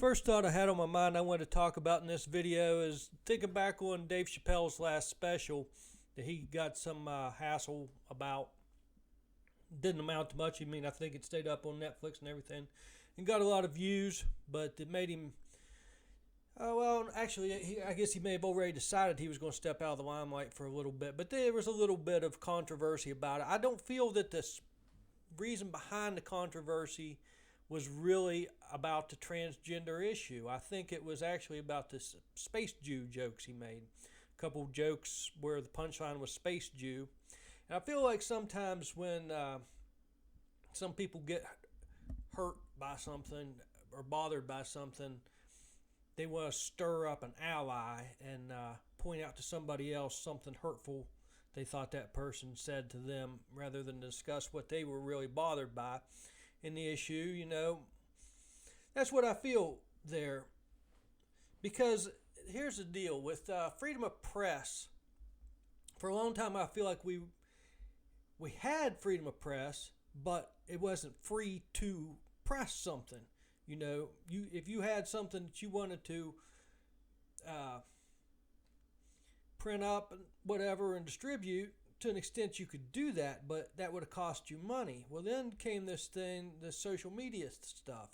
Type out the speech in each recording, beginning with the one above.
First thought I had on my mind I wanted to talk about in this video is thinking back on Dave Chappelle's last special that he got some hassle about. Didn't amount to much. I think it stayed up on Netflix and everything and got a lot of views, but it made him. I guess he may have already decided he was going to step out of the limelight for a little bit, but there was a little bit of controversy about it. I don't feel that the reason behind the controversy was really about the transgender issue. I think it was actually about the Space Jew jokes he made. A couple of jokes where the punchline was Space Jew. And I feel like sometimes when some people get hurt by something or bothered by something, they want to stir up an ally and point out to somebody else something hurtful they thought that person said to them rather than discuss what they were really bothered by in the issue. That's what I feel there. Because here's the deal with freedom of press. For a long time, I feel like we had freedom of press, but it wasn't free to press something. If you had something that you wanted to print up and whatever and distribute, to an extent you could do that, but that would have cost you money. Well, then came this social media stuff,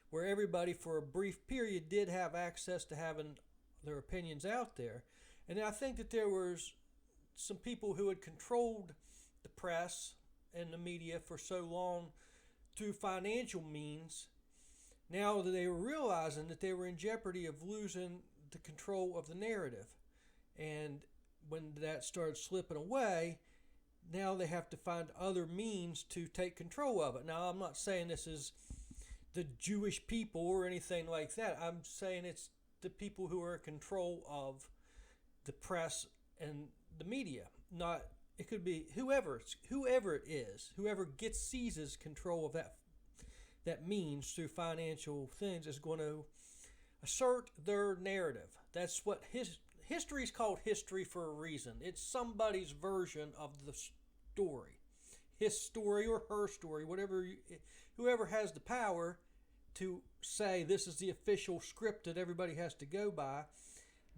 where everybody for a brief period did have access to having their opinions out there. And I think that there was some people who had controlled the press and the media for so long through financial means. Now that they were realizing that they were in jeopardy of losing the control of the narrative. And when that started slipping away, now they have to find other means to take control of it. Now, I'm not saying this is the Jewish people or anything like that. I'm saying it's the people who are in control of the press and the media. It could be whoever it is, whoever seizes control of that means through financial things is going to assert their narrative. That's what history is called history for a reason. It's somebody's version of the story. His story or her story, whoever has the power to say this is the official script that everybody has to go by,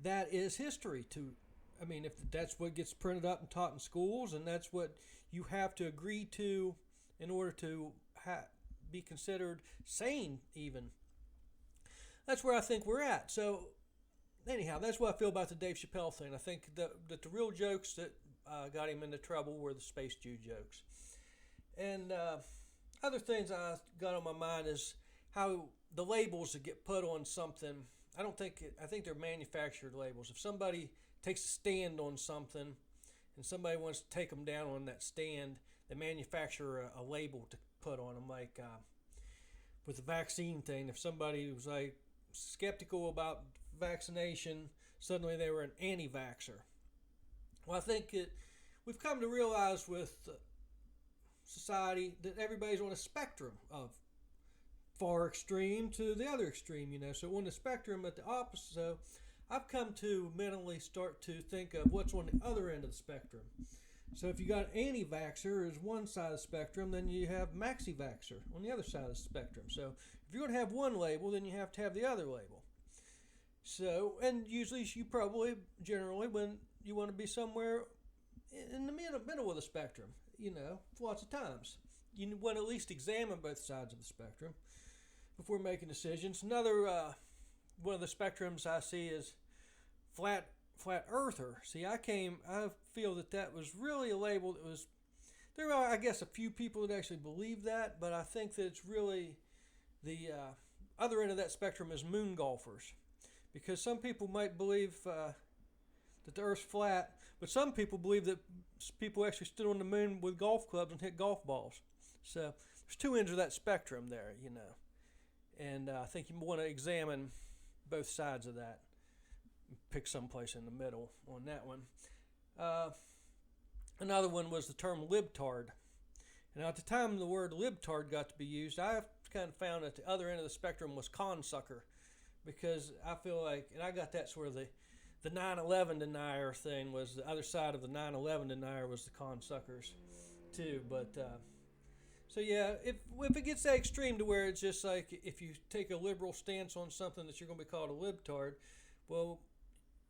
that is history. If that's what gets printed up and taught in schools, and that's what you have to agree to in order to be considered sane even. That's where I think we're at. So anyhow, that's what I feel about the Dave Chappelle thing. I think that the real jokes that got him into trouble were the Space Jew jokes. And other things I got on my mind is how the labels that get put on something, I think they're manufactured labels. If somebody takes a stand on something and somebody wants to take them down on that stand, they manufacture a label to put on them. Like with the vaccine thing, if somebody was like skeptical about vaccination, suddenly they were an anti-vaxer. Well, I think we've come to realize with society that everybody's on a spectrum of far extreme to the other extreme, So on the spectrum at the opposite, so I've come to mentally start to think of what's on the other end of the spectrum. So if you got anti-vaxxer as one side of the spectrum, then you have maxi-vaxer on the other side of the spectrum. So if you're going to have one label, then you have to have the other label. So, and usually generally, when you want to be somewhere in the middle of the spectrum, lots of times. You want to at least examine both sides of the spectrum before making decisions. Another one of the spectrums I see is flat earther. See, I feel that was really a label that was, there are, I guess, a few people that actually believe that, but I think that it's really the other end of that spectrum is moon golfers. Because some people might believe that the Earth's flat, but some people believe that people actually stood on the moon with golf clubs and hit golf balls. So there's two ends of that spectrum there, And I think you want to examine both sides of that. Pick someplace in the middle on that one. Another one was the term libtard. And at the time the word libtard got to be used, I kind of found that the other end of the spectrum was consucker. Because I feel like, and I got that sort of the 9/11 denier thing was the other side of the 9/11 denier was the consuckers too. But So yeah, if it gets that extreme to where it's just like if you take a liberal stance on something that you're going to be called a libtard, well,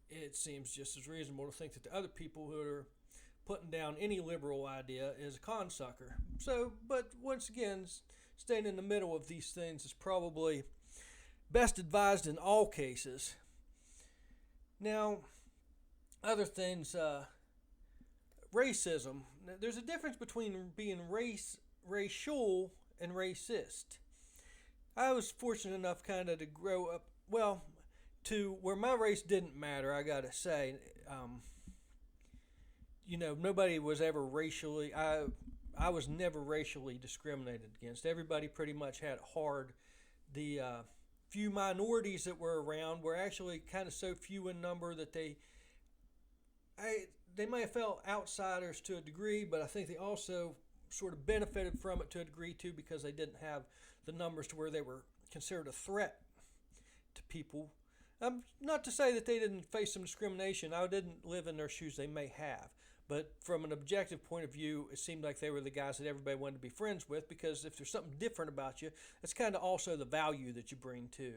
it seems just as reasonable to think that the other people who are putting down any liberal idea is a consucker. So, but once again, staying in the middle of these things is probably best advised in all cases. Now, other things, racism. There's a difference between being racial, and racist. I was fortunate enough kind of to grow up, well, to where my race didn't matter, I gotta say. Nobody was ever racially, I was never racially discriminated against. Everybody pretty much had it hard. The few minorities that were around were actually kind of so few in number that they may have felt outsiders to a degree, but I think they also sort of benefited from it to a degree too because they didn't have the numbers to where they were considered a threat to people. Not to say that they didn't face some discrimination. I didn't live in their shoes. They may have. But from an objective point of view, it seemed like they were the guys that everybody wanted to be friends with because if there's something different about you, it's kind of also the value that you bring too.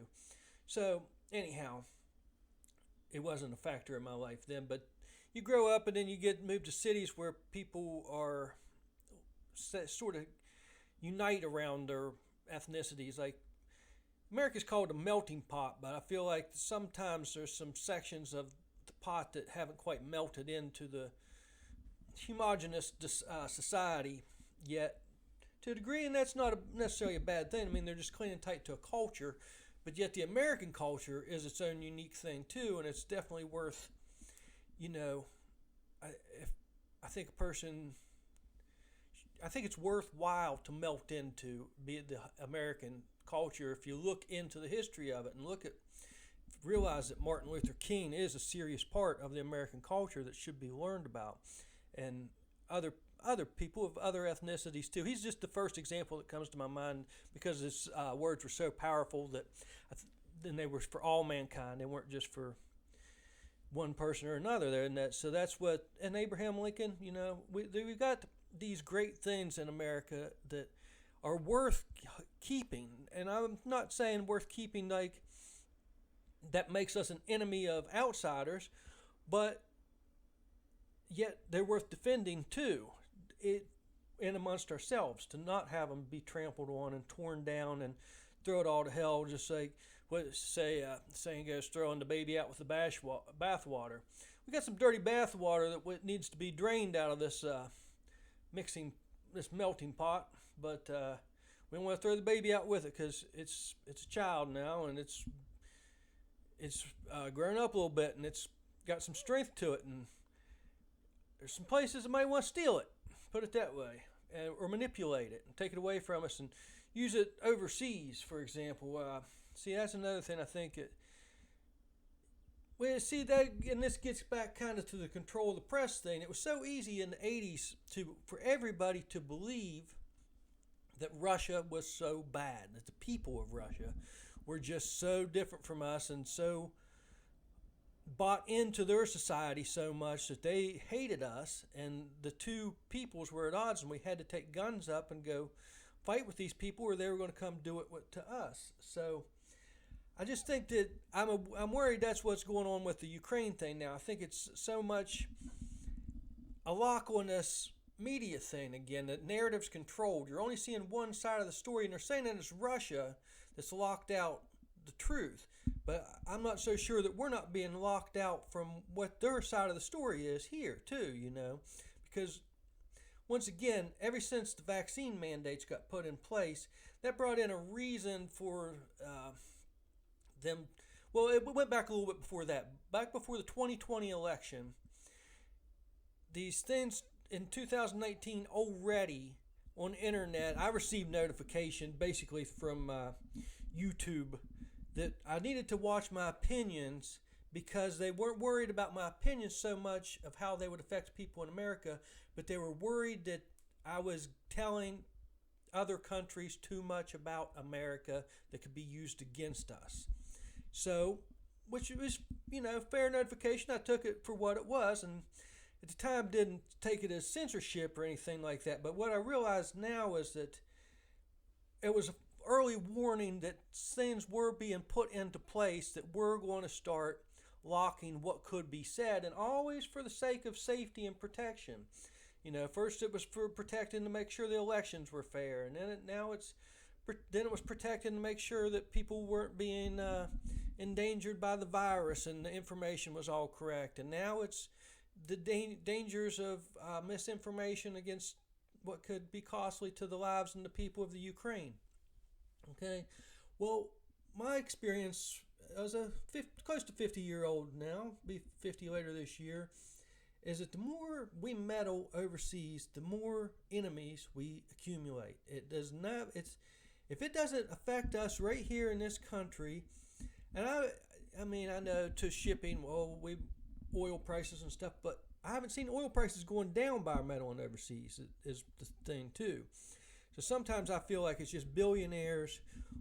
So, anyhow, it wasn't a factor in my life then. But you grow up and then you get moved to cities where people are sort of unite around their ethnicities. Like America's called a melting pot, but I feel like sometimes there's some sections of the pot that haven't quite melted into the homogenous society yet to a degree, and that's not necessarily a bad thing. I mean, they're just clinging tight to a culture, but yet the American culture is its own unique thing too, and it's definitely worth, I think a person, I think it's worthwhile to melt into the American culture if you look into the history of it and realize that Martin Luther King is a serious part of the American culture that should be learned about, and other people of other ethnicities too. He's just the first example that comes to my mind because his words were so powerful that then they were for all mankind. They weren't just for one person or another there. And Abraham Lincoln, we've got these great things in America that are worth keeping. And I'm not saying worth keeping like that makes us an enemy of outsiders, but yet they're worth defending too, in amongst ourselves, to not have them be trampled on and torn down and throw it all to hell. Just like saying goes, throwing the baby out with the bathwater. We got some dirty bathwater that needs to be drained out of this melting pot, but we don't want to throw the baby out with it because it's a child now and it's grown up a little bit and it's got some strength to it, and there's some places that might want to steal it, put it that way, or manipulate it and take it away from us and use it overseas, for example. That's another thing I think. And this gets back kind of to the control of the press thing. It was so easy in the 80s for everybody to believe that Russia was so bad, that the people of Russia were just so different from us and so bought into their society so much that they hated us, and the two peoples were at odds, and we had to take guns up and go fight with these people or they were going to come do it to us. So I just think that I'm worried that's what's going on with the Ukraine thing now. I think it's so much a lock on this media thing again, that narrative's controlled. You're only seeing one side of the story, and they're saying that it's Russia that's locked out the truth. But I'm not so sure that we're not being locked out from what their side of the story is here too, because once again, ever since the vaccine mandates got put in place, that brought in a reason for them. Well, it went back a little bit before that. Back before the 2020 election, these things in 2019 already on the internet, I received notification basically from YouTube that I needed to watch my opinions because they weren't worried about my opinions so much of how they would affect people in America, but they were worried that I was telling other countries too much about America that could be used against us. So, which was, fair notification. I took it for what it was, and at the time didn't take it as censorship or anything like that. But what I realize now is that it was an early warning that things were being put into place that were going to start locking what could be said, and always for the sake of safety and protection. First it was for protecting to make sure the elections were fair, and then it was protecting to make sure that people weren't being endangered by the virus and the information was all correct. And now it's the dangers of misinformation against what could be costly to the lives and the people of the Ukraine. Okay, well, my experience as a close to 50-year-old now, be 50 later this year, is that the more we meddle overseas, the more enemies we accumulate. It does not. If it doesn't affect us right here in this country, and I mean, I know to shipping, oil prices and stuff, but I haven't seen oil prices going down by meddling overseas. Is the thing too. So sometimes I feel like it's just billionaires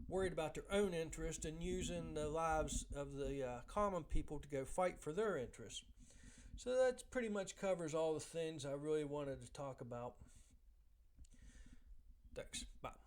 worried about their own interest and using the lives of the common people to go fight for their interests. So that pretty much covers all the things I really wanted to talk about. Thanks. Bye.